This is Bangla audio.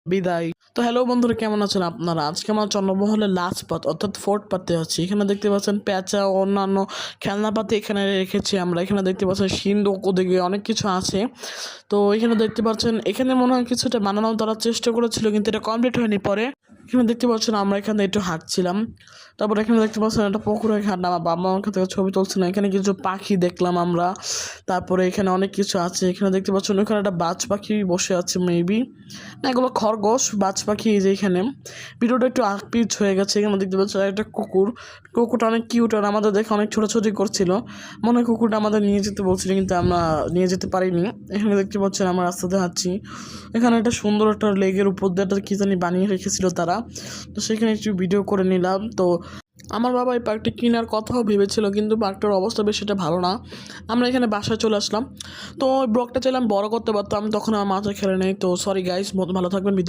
বিদায়। তো হ্যালো বন্ধুরা, কেমন আছেন আপনারা? আজকে আমার চন্দ্রমহলের লাস্ট পাত অর্থাৎ ফোর্থ পাতে আছি। এখানে দেখতে পাচ্ছেন প্যাঁচা ও অন্যান্য খেলনাপাতি এখানে রেখেছি আমরা। এখানে দেখতে পাচ্ছেন সিন্ধুক, ওদিকে অনেক কিছু আছে। তো এখানে দেখতে পাচ্ছেন, এখানে মনে হয় কিছুটা বানানোর তারা চেষ্টা করেছিল, কিন্তু এটা কমপ্লিট হয়নি। পরে এখানে দেখতে পাচ্ছেন আমরা এখানে একটু হাঁটছিলাম। তারপর এখানে দেখতে পাচ্ছেন একটা পুকুরে ঘাট, আমার বাবা মার থেকে ছবি তুলছিলাম। এখানে কিছু পাখি দেখলাম আমরা। তারপরে এখানে অনেক কিছু আছে। এখানে দেখতে পাচ্ছেন ওখানে একটা বাজ পাখি বসে আছে, মেবি না এগুলো খরগোশ। বাজ পাখি এই যে এখানে। ভিডিওটা একটু পিচ হয়ে গেছে। এখানে দেখতে পাচ্ছেন একটা কুকুরটা অনেক কিউট, আর আমাদের দেখে অনেক ছোটাছুটি করছিল। মনে হয় কুকুরটা আমাদের নিয়ে যেতে বলছিল, কিন্তু আমরা নিয়ে যেতে পারিনি। এখানে দেখতে পাচ্ছেন আমরা রাস্তাতে হাঁটছি। এখানে একটা সুন্দর একটা লেগের উপর দিয়ে একটা কী জানি বানিয়ে রেখেছিল তারা। তো সেখানে একটু ভিডিও করে নিলাম। তো আমার বাবা এই পার্কটি কেনার কথাও ভেবেছিল, কিন্তু পার্কটার অবস্থা বেশ সেটা ভালো না। আমরা এখানে বাসায় চলে আসলাম। তো ব্লগটা চাইলাম বড় করতে পারতাম, তখন আমার মাথায় খেলে নেই। তো সরি গাইস, ভালো থাকবেন, বিদায়।